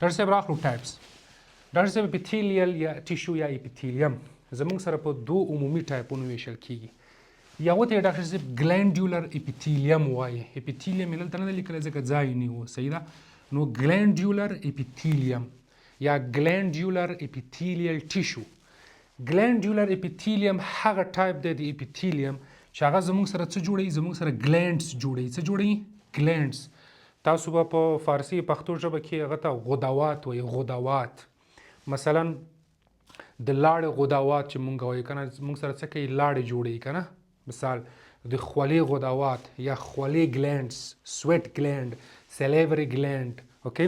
ډاکټر صاحب راخلو ټایپس. ډاکټر صاحب اپیتھیلیل یا ټیشو یا اپیتھیلیم زموږ سره په دوه عمومي ټایپونو ویشل کیږي. یو ته ډاکټر صاحب ګلینډیولر اپیتھیلیم وایي. اپیتھیلیم یې دلته نه لیکلی ځکه ځای نه و، صحیح ده. نو ګلینډیولر اپیتھیلیم یا ګلینډیولر اپیتھیلیل ټیشو. ګلینډیولر اپیتھیلیم هغه ټایپ دی د اپیتھیلیم چې هغه زموږ سره څه جوړوي؟ زموږ سره ګلینډز جوړوي. څه جوړوي؟ ګلینډز. تاسو به په فارسي پښتو ژبه کې هغه ته غدوات وایي. غدوات مثلا د لاړې غدوات چې مونږ وایو که نه، مونږ سره څه کوي؟ لاړې جوړوي که نه. مثال د خولې غدوات یا خولې ګلینډز، سویټ ګلینډ، سلیوري ګلینډ. اوکې،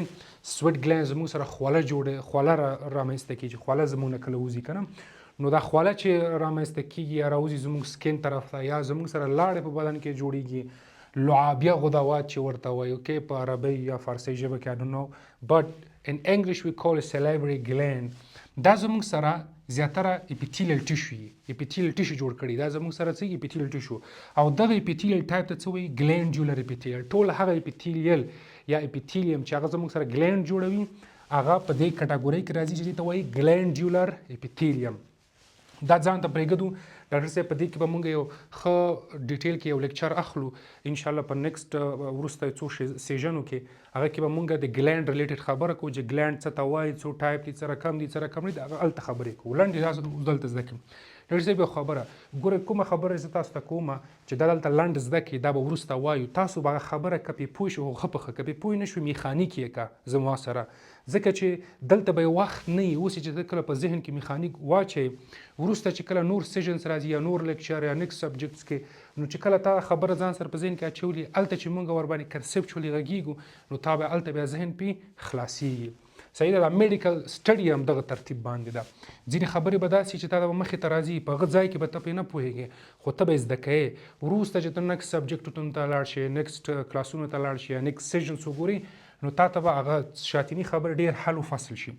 سویټ ګلینډ زموږ سره خوله جوړوي، خوله رامنځته کېږي، خوله زموږ نه کله وځي که نه. نو دا خوله چې رامنځته کېږي یا راوځي زموږ سکین طرف ته، یا زموږ سره لاړې په بدن کې جوړیږي، لعابیه غدوات چې ورته وایي. اوکې، په عربي یا فارسي ژبه کې I don't know but in English we call it salivary gland. دا زموږ سره زیاتره اپیتھیلیل ټیشو وي. اپیتھیلیل ټیشو جوړ کړي دا زموږ سره څه؟ اپیتھیلیل ټیشو. او دغه اپیتھیلیل ټایپ ته څه وایي؟ ګلینډیولر اپیتھیلیل. ټول هغه اپیتھیلیل یا اپیتھیلیم چې هغه زموږ سره ګلینډ جوړوي هغه په دې کټګورۍ کې راځي چې دې ته وایي ګلینډیولر اپیتھیلیم. دا ځان ته پرېږدو. ډاکټر صاحب په دې کې به مونږ یو ښه ډیټیل کې یو لیکچر اخلو انشاءالله په نیکسټ وروسته څو سیژنو کې. هغه کې به مونږ د ګلینډ ریلیټډ خبره کوو چې ګلینډ څه ته وایي، څو ټایپ دي، څه رقم دي، څه رقم نه دي، هغه هلته خبرې کوو. لنډې تاسو دلته زده کړئ. ډاکټر صاحب یو خبره ګوره، کومه خبره زه تاسو ته کومه چې دا دلته لنډ زده کړئ دا به وروسته وایو. تاسو به هغه خبره که پرې پوه شئ ښه په ښه، که پرې پوه نه شوئ میخانیک یې که زما سره، ځکه چې دلته به وخت نه وي. اوس چې کله په ذهن کې میخانیک واچئ، وروسته چې کله نور سیژنز راځي یا نور لیکچر یا نیکسټ سبجیکټس کې، نو چې کله تا خبره ځان سره په ذهن کې اچولي، هلته چې مونږ ورباندې کنسپچوالي غږیږو، نو تا به هلته بیا ذهن پرې خلاصیږي. صحیح ده. دا میډیکل سټډي هم دغه ترتیب باندې ده. ځینې خبرې به داسې چې تا به مخې ته راځي، په هغه ځای کې به ته پرې نه پوهېږې، خو ته به یې زده کوې. وروسته چې ته نیکسټ سبجیکټونو ته لاړ شې، نیکسټ کلاسونو ته لاړ شې یا نیکسټ سیژنز وګورې، نو تا ته به هغه شاتني خبرې ډېر حل و فصل شي.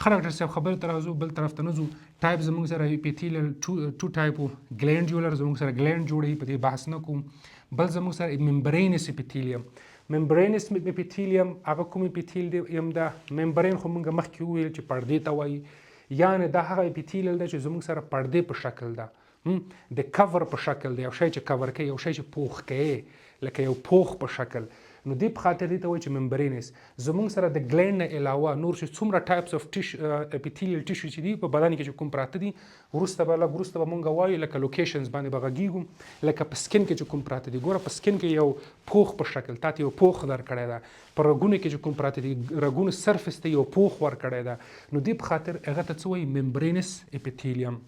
ښه ډاکټر صاحب خبرې ته راځو، بل طرف ته نه ځو. ټایپ زموږ سره اپیتھیلیل ټو ټایپو. ګلینډیولر زموږ سره ګلینډ جوړوي، په دې بحث نه کوم. بل زموږ سره ممبرینس اپیتھیلیم. ممبرینس اپیتھیلیم هغه کوم اپیتھیلیم ده؟ ممبرین خو موږ مخکې وویل چې پردې ته وایي، یعنې دا هغه اپیتھیلیل ده چې زموږ سره پردې په شکل ده، د کور په شکل ده، یو شی چې کور کوي، یو شی چې پوښ کوي، لکه یو پوښ په شکل. نو دې په خاطر دې ته وایي چې ممبرینس. زموږ سره د ګلینډ نه علاوه نور چې څومره ټایپس اف اپیتھیلیل ټیشو چې دي په بدن کې چې کوم پراته دي، وروسته به لږ وروسته به مونږ وایو، لکه لوکیشنز باندې به غږیږو، لکه په سکین کې چې کوم پراته دي. ګوره په سکین کې یو پوښ په شکل تا ته یو پوښ درکړی ده، په رګونو کې چې کوم پراته دي رګونو سرفس ته یو پوښ ورکړی ده. نو دې په خاطر هغه ته څه وایي؟ ممبرینس اپیتھیلیم.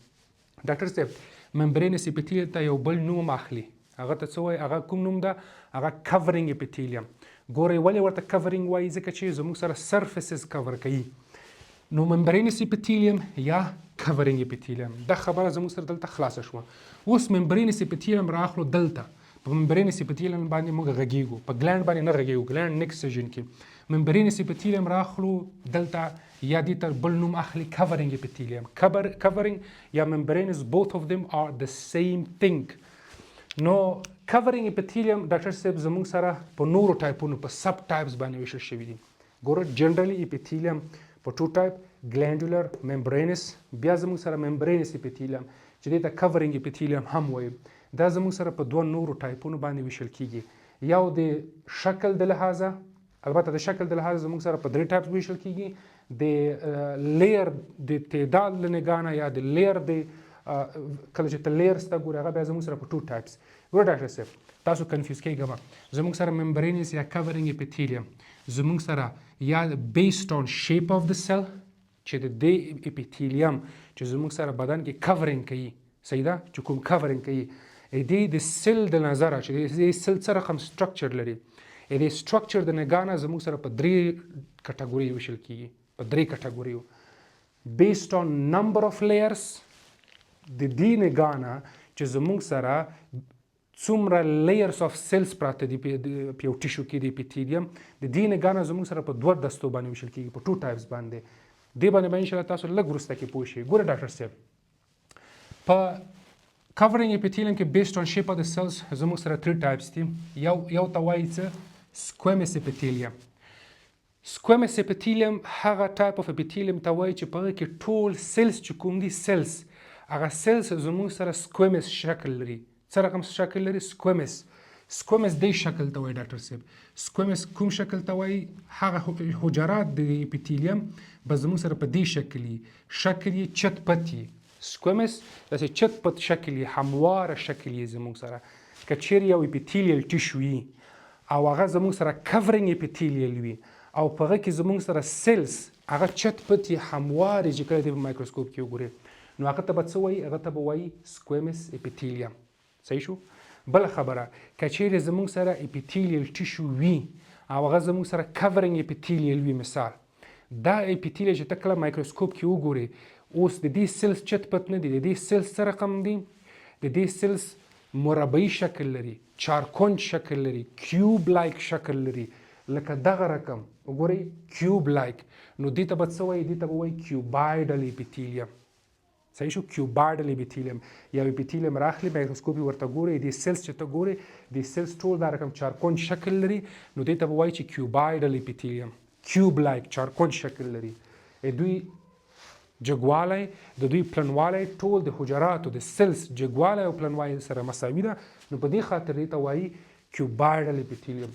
ډاکټر صاحب ممبرینس اپیتھیلیم ته یو بل نوم اخلي، هغه ته څه وایي؟ هغه کوم نوم ده؟ هغه کورینګ اپیتھیلیم. ګورئ ولې ورته کورینګ وایي؟ ځکه چې زموږ سره سرفیسز کور کوي. نو ممبرینس اپیتھیلیم یا کورینګ اپیتھیلیم، دا خبره زموږ سره دلته خلاصه شوه. اوس ممبرینس اپیتھیلیم راخلو دلته. په ممبرینس اپیتھیلیم باندې موږ غږیږو، په ګلینډ باندې نه غږیږو، ګلینډ نیکسټ سیژن کې. ممبرینس اپیتھیلیم راخلو دلته، یا دې ته بل نوم اخلي کورینګ اپیتھیلیم. کورینګ یا ممبرینس both of them are the same thing. نو کورینګ اپیتھیلیم ډاکټر صاحب زموږ سره په نورو ټایپونو په سب ټایپس باندې ویشل شوي دي. ګوره جنرالي اپیتھیلیم په ټو ټایپ، ګلینډولر، ممبرینس، بیا زموږ سره ممبرینس اپیتھیلیم چې دې ته کورینګ اپیتھیلیم هم وایي. دا زموږ سره په دوه نورو ټایپونو باندې ویشل کیږي. یو د شکل د لحاظه، البته د شکل د لحاظه زموږ سره په درې ټایپس ویشل کیږي. د لیر د تعداد له نګاه نه یا د لیر د کله چې ته لیرز ته ګورې هغه بیا زموږ سره په ټو ټایپس. ګوره ډاکټر صاحب تاسو کنفیوز کیږئ مه. زموږ سره ممبرینس یا کورینګ اپیتھیلیم زموږ سره یا بیسډ آن شیپ آف د سیل، چې د دې اپیتھیلیم چې زموږ سره بدن کې کورینګ کوي، صحیح ده، چې کوم کورینګ کوي، دې د سیل د نظره چې دې سیل څه رقم سټرکچر لري، دې سټرکچر د نګاه نه زموږ سره په درې کټګوري ویشل کیږي، په درې کټګوریو. بیسډ آن نمبر آف لیئرز، د دې نګاه نه چې زموږ سره څومره لیئرز آف سیلز پراته دي په یو ټیشو کې د اپیتھیلیم، د دې نګاه نه زموږ سره په دوه دستو باندې ویشل کیږي، په ټو ټایپس باندې. دې باندې به انشاءالله تاسو لږ وروسته کې پوه شئ. ګوره ډاکټر صاحب په کورینګ اپیتھیلیم کې بیسډ آن شیپ آف د سیلز زموږ سره 3 ټایپس دي. یو ته وایي څه؟ سکویمس اپیتھیلیم. سکویمس اپیتیلیم هغه ټایپ اف اپیتیلیم ته وایي چې په هغه کې ټول سیلز چې کوم دي سیلز هغه سیلز زموږ سره سکویمس شکل لري. څه رقم شکل لري؟ سکویمس. سکویمس دې شکل ته وایي ډاکټر صاحب. سکویمس کوم شکل ته وایي؟ هغه حجرات د اپیتیلیم به زموږ سره په دې شکل وي، شکل یې چت پت وي. سکویمس داسې چت پت شکل یې، همواره شکل یې زموږ سره. که چیرې یو اپیتیلیل ټیشو وي او هغه زموږ سره کورینګ اپیتیلیل وي او په هغه کې زموږ سره سیلز هغه چت پت یې هموارې چې کله دې په مایکروسکوپ کې وګورې نو هغه ته به څه وایي؟ هغه ته به وایي سکویمس اپیتیلیم. صحیح شو؟ بله خبره، که چیرې زموږ سره اپیتیلیل ټیشو وي او هغه زموږ سره کورینګ اپیتیلیل وي، مثال دا اپیتیلیل چې ته کله مایکروسکوپ کې وګورې اوس د دې سیلز چت پت نه دي، د دې سیلز څه رقم دي؟ د دې سیلز مربعي شکل لري، چارکونج شکل لري، کیوب لایک شکل لري، لکه دغه رقم وګورئ کیوب لایک. نو دې ته به څه وایي؟ دې ته به وایي کیوبایډل اپیتیلیم. صحیح شو؟ کیوبایډل اپیتیلیم. یو اپیتیلیم راخلي مایکروسکوپ ورته ګورئ، دې سیلز چې ته ګورې دې سیلز ټول دا رقم چارکونج شکل لري، نو دې ته به وایي چې کیوبایډل اپیتیلیم. کیوب لایک چارکونج شکل لري. دوی جګوالی د دوی پلنوالی ټول د حجراتو د سیلز جګوالی او پلنوالی سره مساوي ده، نو په دې خاطر دې ته وایي کیوبایډل اپیتیلیم.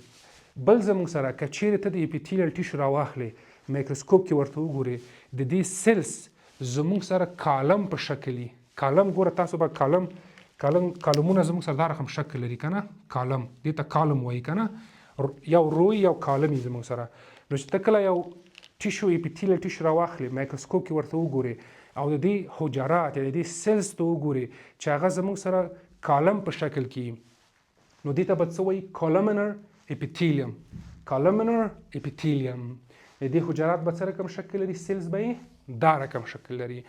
بل زموږ سره که چیرې ته د اپیتیلیل ټیشو راواخلې مایکروسکوپ کې ورته وګورې د دې سیلز زموږ سره کالم په شکل وي. کالم ګوره تاسو به کالمونه زموږ سره دا رقم شکل لري که نه؟ کالم دې ته کالم وایي که نه؟ یو روی یو کالم وي زموږ سره. نو چې ته کله یو ټیشو اپیتیلیل ټیشو راواخلې مایکروسکوپ کې ورته وګورې او د دې حجرات یا د دې سیلز ته وګورې چې هغه زموږ سره کالم په شکل کې نو دې ته به څه وایي؟ کالمنر اپیتیلیم. کالمنر اپیتیلیم. د دې حجرات به څه رقم شکل لري؟ سیلز به یې دا رقم شکل لري.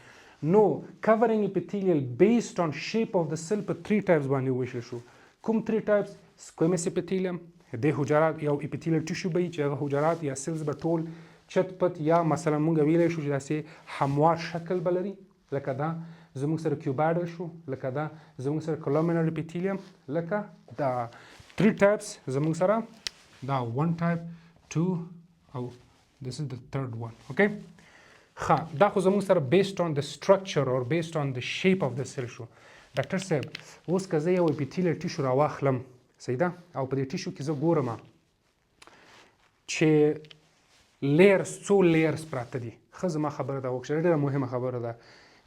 نو کورینګ اپیتیلیل بیسډ آن شیپ اف د سیل په 3 ټایپس باندې وویشل شو. کوم 3 ټایپس؟ سکویمس اپیتیلیم. د حجرات یو اپیتیلیل ټیشو به چې هغه حجرات یا سیلز به ټول چت پت یا مثلا مونږ ویلی شو چې داسې هموار شکل به لري، لکه دا زموږ سره کیوبایډل شو، لکه دا زموږ سره کولومینر اپیتیلیم، لکه دا 3 ټایپس زموږ سره دا 1 ټایپ 2 او this is the third one. okay ښه دا خو زموږ سره بیسډ آن د سټرکچر اور بیسډ آن د شیپ اف د سیل شو. ډاکټر صاحب اوس که زه یو اپیتیلیل ټیشو راواخلم صحیح ده او په دې ټیشو کې زه ګورم چې لیرز څو لیرز پراته دي. ښه زما خبره ده وکړه، ډېره مهمه خبره ده.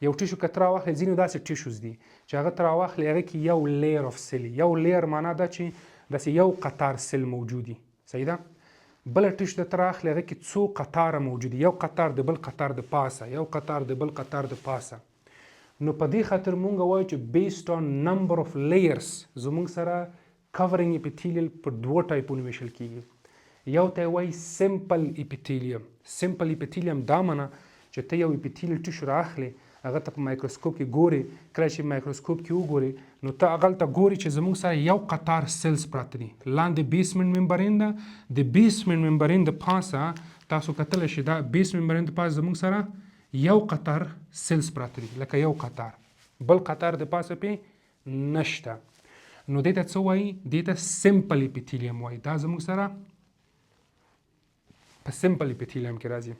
یو ټیشو که ته راواخلې ځینې داسې ټیشوز دي چې هغه ته راواخلې هغه کې یو لیر اف سیل، یو لیر معنا ده چې داسې یو قطار سیل موجود دي. صحیح ده؟ بله ټیشو ته راخلې هغه کې څو قطاره موجود دي، یو قطار د بل قطار د پاسه، یو قطار د بل قطار د پاسه. نو په دې خاطر مونږ وایو چې بیسډ آن نمبر اف لیرز زمونږ سره کورینګ اپیتیلیل په 2 ټایپونو ویشل کیږي. یو ته وایي سمپل اپیتیلیم. سمپل اپیتیلیم دا معنا چې ته یو اپیتیلیل ټیشو راخلې هغه ته په مایکروسکوپ کې ګورې، کله چې مایکروسکوپ کې وګورې نو ته هغلته ګورې چې زموږ سره یو قطار سیلز پراته دي. لاندې بیسمنټ ممبرین ده، د بیسمنټ ممبرین د پاسه تاسو کتلی شئ دا بیسمنټ ممبرین د پاسه زموږ سره یو قطار سیلز پراته دي، لکه یو قطار، بل قطار د پاسه پې نشته. نو دې ته څه وایي؟ دې ته سمپل اپیتیلیم وایي. دا زموږ سره په سمپل اپیتیلیم کې راځي.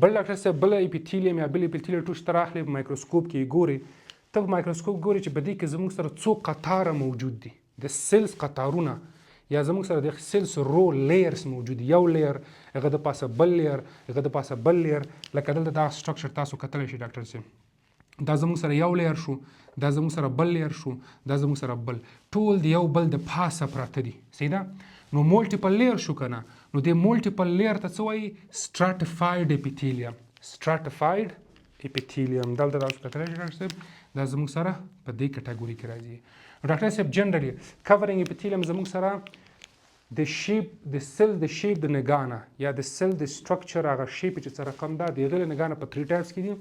بل ډاکټر صاحب بل اپیتیلیم یا بل اپیتیلیل ټیشو ته راخلې په مایکروسکوپ کې ګورې، ته په مایکروسکوپ ګورې چې په دې کې زموږ سره څو قطاره موجود دي، د سیلز قطارونه یا زموږ سره د سیلز رو لیرز موجود دي. یو لیر هغه د پاسه بل لیر هغه د پاسه بل لیر، لکه دلته دا سټرکچر تاسو کتلی شئ ډاکټر صاحب. دا زموږ سره یو لیر شو، دا زموږ سره بل لیر شو، دا زموږ سره بل، ټول د یو بل د پاسه پراته دي. صحیح ده؟ نو مولټیپل لیر شو که نه؟ نو د مولټیپل لیر ته څه وایي؟ سټراټیفاید اپیتیلیم. سټراټیفاید اپیتیلیم دلته تاسو کتلی شئ ډاکټر صاحب، دا زموږ سره په دې کټګوري کې راځي. ډاکټر صاحب جنرالي کورینګ اپیتیلیم زموږ سره د شیپ د سیل د شیپ د نګاه نه یا د سیل د سټرکچر هغه شیپ چې څه رقم ده د هغې له نګاه نه په 3 ټایپس کې دي.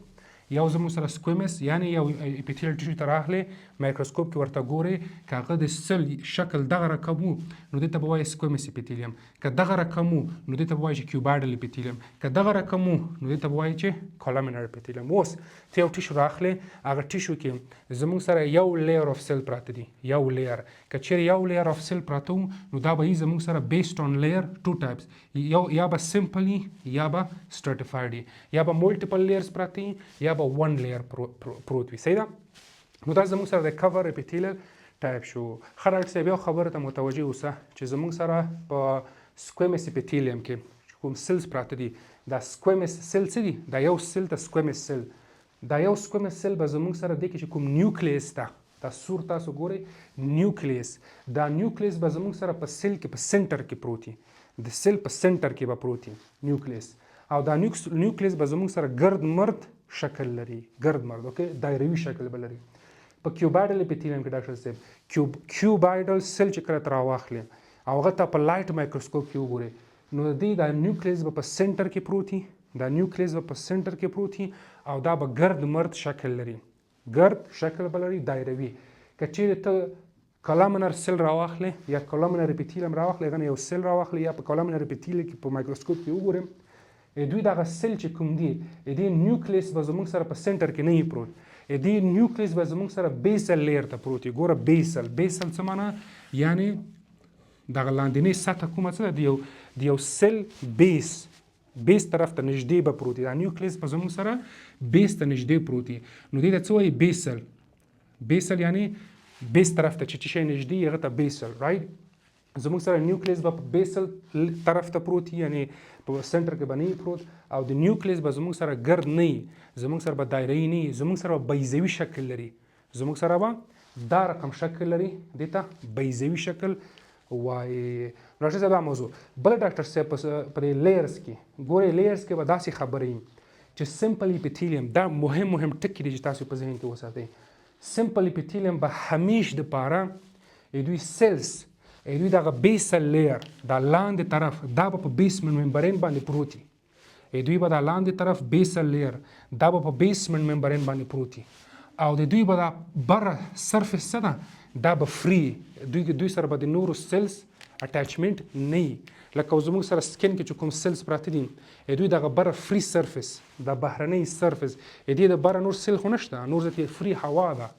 یو زموږ سره سکویمس یعنی یو اپیتیلیل ټیشو ته راغلی مایکروسکوپ کې ورته ګورئ که هغه د سل شکل دغه رقم وو نو دې ته به وایي سکویمس اپیتیلیم، که دغه رقم وو نو دې ته به وایي چې کیوبایډل اپیتیلیم، که دغه رقم وو نو دې ته به وایي چې کولامینر اپیتیلیم. اوس ته یو ټیشو راخلی هغه ټیشو کې زموږ سره یو لیر اف سیل پراته دي، یو لیر که چیرې یو لیر اف سیل پراته وو نو دا به یي زموږ سره بیسډ آن لیر ټو ټایپس، یا به سمپلی یا به سټرټیفایډ یا به مولټیپل لیرز پراته یا به ون لیر پروت وي. صحیح ده؟ نو دا زموږ سره د کور اپیتیلیل ټایپ شو. ښه ډاکټر صاحب یو خبره ته متوجه اوسه چې زموږ سره په سکویمس اپیتیلیم کې کوم سیلز پراته دي دا سکویمس سیل څه دي؟ دا یو سیل ته سکویمس سیل، دا یو سکویمس سیل به زموږ سره دی کې چې کوم نیوکلیس ده دا سور تاسو ګورئ نیوکلیس، دا نیوکلیس به زموږ سره په سیل کې په سنټر کې پروت وي، د سیل په سنټر کې به پروت وي نیوکلیس، او دا نیوکلیس به زموږ سره ګرد مرد شکل لري، ګرد مرد اوکې دایروي شکل به لري. په کیوبایډل اپیتیلیم کې ډاکټر صاحب کیوبایډل سیل چې کله ته راواخلې او هغه ته په لایټ مایکروسکوپ کې وګورئ نو د دې دا نیوکلیس به په سنټر کې پروت وي، دا نیوکلیس به په سنټر کې پروت وي او دا به ګرد مرد شکل لري، ګرد شکل به لري دایروي. که چیرې ته کولامینر سیل راواخلې یا کولامینر اپیتیلیم راواخلې هغه نه یو سیل راواخلې یا په کولامینر اپیتیلیم کې په مایکروسکوپ کې وګورئ دوی دغه سیل چې کوم دی دې نیوکلیس به زموږ سره په سنټر کې نه وي پروت، دې نیوکلیس به زموږ سره بیسل لیر ته پروت وي. ګوره بیسل څه معنا یعنی دغه لاندنۍ سطح کومه څه ده د یو سیل بیس طرف ته نږدې به پروت وي، دا نیوکلیس به زموږ سره بیس ته نږدې پروت وي نو دې ته څه وایي بیسل یعنی بیس طرف ته چې شی نږدې هغه ته بیسل رایټ. زموږ سره نیوکلیس به په بیسل طرف ته پروت وي یعنی په سنټر کې به نه وي پروت، او د نیوکلیس به زموږ سره ګرد نه وي، زموږ سره به دایروي نه وي، زموږ سره به بیضوي شکل لري، زموږ سره به دا رقم شکل لري، دې ته بیضوي شکل وایي. ډاکټر صاحب دا موضوع بل ډاکټر صاحب په دې لیرز کې ګورئ لیرز کې به داسې خبرې وي چې سمپل اپیتیلیم دا مهم ټکي دي چې تاسو په ذهن کې وساتئ. سمپل اپیتیلیم به همیش دپاره دوی سیلز دوی دغه بیسل لیر دا لاندې طرف دا به په بیسمنټ ممبرین باندې پروت وي، دوی به دا لاندې طرف بیسل لیر دا به په بیسمنټ ممبرین باندې پروت وي او د دوی به دا بره سرفیس څه ده دا به فری، دوی سره به د نورو سیلز اټیچمنټ نه وي. لکه زموږ سره سکن کې چې کوم سیلز پراته دي دوی دغه بره فری سرفیس د بهرنۍ سرفیس دې د بره نور سیل خو نشته، نور ځکه فری هوا ده.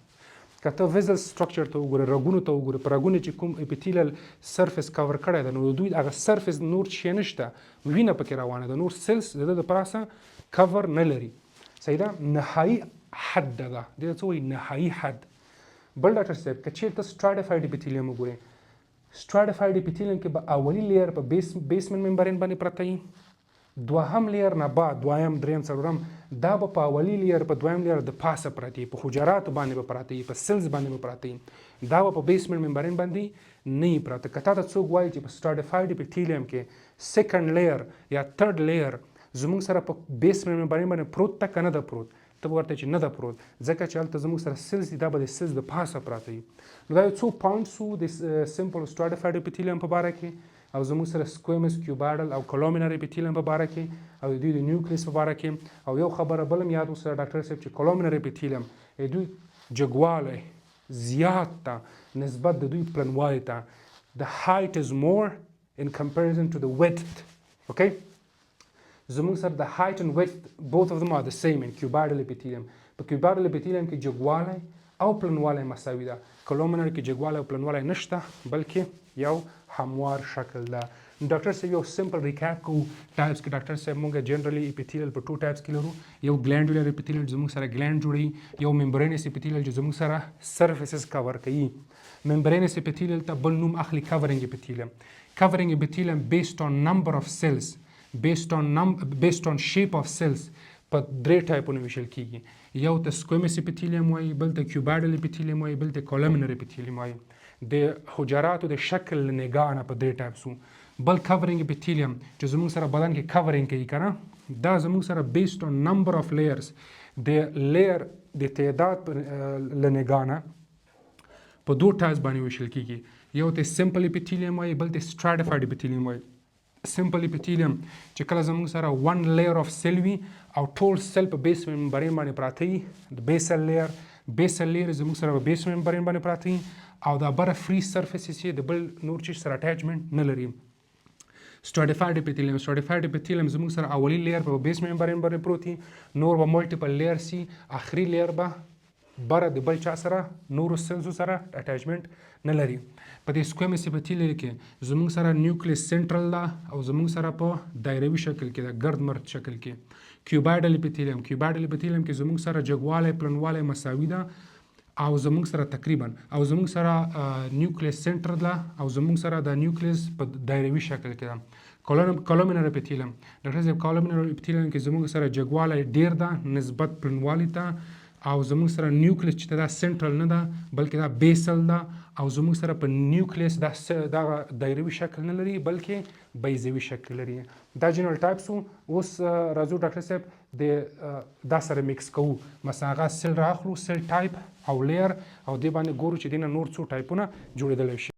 که ته ویزل سټرکچر ته وګورې رګونو ته وګورې په رګونو چې کوم اپیتیلیل سرفیس کور کړی ده نو دوی هغه سرفیس نور شی نشته، وینه پکې روانه ده، نور سیلز د ده دپاسه کور نه لري. صحیح ده؟ نهایي حد ده دې ته څه وایي نهایي حد. بل ډاکټر صاحب که چیرې ته سټراټیفاید اپیتیلیم وګورې سټراټیفاید اپیتیلیم کې به اولي لیر په بیسمنټ ممبرین باندې پرته وي، دوهم لیر نه بعد دویم دریم څلورم دا به په اولي لیر په دویم لیر د پاسه پراته وي، په حجراتو باندې به پراته وي، په سیلز باندې به پراته وي، دا به په بیسمنټ ممبرین باندې نه وي پراته. که تا ته څوک وایي چې په سټراټیفاید اپیتیلیم کې سیکنډ لیر یا تھرډ لیر زموږ سره په بیسمنټ ممبرین باندې پروت ده که نه ده پروت، ته به ورته چې نه ده پروت ځکه چې هلته زموږ سره سیلز دي دا به د سیلز د پاسه پراته وي. نو دا یو څو پوینټس وو د سمپل سټراټیفاید اپیتیلیم په باره کې او زموږ سره سکویمس کیوبایډل او کولامینر اپیتیلیم په باره کې او دوی د نیوکلیس په باره کې. او یو خبره بل هم یاد وسره ډاکټر صاحب چې کولامینر اپیتیلیم دوی جګوالی زیات ته نسبت د دوی پلنوالي ته the height is more in comparison to the width. Okay? زموږ سره the height and width both of them are the same in cuboidal epithelium. په cuboidal epithelium کې جګوالی او پلنوالی مساوي ده، کولامینر کې جګوالی او پلنوالی نشته بلکې یو هموار شکل ده. ډاکټر صاحب یو سمپل ریکاپ کوو ټایپس کې. ډاکټر صاحب مونږ جنرالي اپیتیلیل په ټو ټایپس کې لرو، یو ګلینډولر اپیتیلیل زموږ سره ګلینډ جوړوي، یو ممبرینس اپیتیلیل چې زموږ سره سرفیسز کور کوي. ممبرینس اپیتیلیل ته بل نوم اخلي کورینګ اپیتیلیل. کورینګ اپیتیلیل بیسډ آن نمبر اف سیلز بیسډ آن شیپ اف سیلز په درې ټایپونو ویشل کیږي. یو ته سکویمس اپیتیلیوم وایي، بل ته کیوبایډل اپیتیلیوم وایي، بل ته کولامینر اپیتیلیوم وایي. د حجراتو د شکل نگاه نه په درې ټایپسو. بل کورینګ اپیتیلیوم چې زموږ سره بدن کې کورینګ کوي که نه، دا زموږ سره بیسډ آن نمبر اف لیئرز د لیر د تعداد له نگاه نه په دوه ټایپس باندې ویشل کیږي. یو ته سمپل اپیتیلیوم وایي، بل ته سټراټیفاید اپیتیلیوم وایي. سمپل اپیتیلیم چې کله زموږ سره 1 layer of cell وي او ټول سیل په بیس ممبرین باندې پراته وي د بیسل لیر زموږ سره په بیس ممبرین باندې پراته وي او دا بره فری سرفیسز یې د بل نور چیز سره اټیچمنټ نه لري. سټریټیفاید اپیتیلیم زموږ سره اولی لیر په بیس ممبرین باندې پروت وي، نور به ملټیپل لیر سي، اخري لیر به بره د بل چا سره نورو سیلزو سره اټیچمنټ نه لري. په دې سکویمس اپیتیلیم کې زموږ سره نیوکلیس سنټرل ده او زموږ سره په دایروي شکل کې ده، ګرد مرد شکل کې. کیوبایډل اپیتیلیم کې زموږ سره جګوالی پلنوالی مساوي ده او زموږ سره تقریبا او زموږ سره نیوکلیس سنټر ده او زموږ سره د نیوکلیس په دایروي شکل کې ده. کولومینر اپیتیلیم کې زموږ سره جګوالی ډیر ده نسبت پلنوالي ته او زموږ سره نیوکلیس چې دا سنټرل نه ده بلکې دا بیسل ده او زموږ سره په نیوکلیس دا دایروي شکل نه لري بلکې بیضوي شکل لري. دا جنرال ټایپس وو. اوس راځو ډاکټر صاحب دا سره میکس کوو، مثلا هغه سیل راخلو، سیل ټایپ او لیر او دې باندې ګورو چې دې نه نور څو ټایپونه جوړېدلی شي.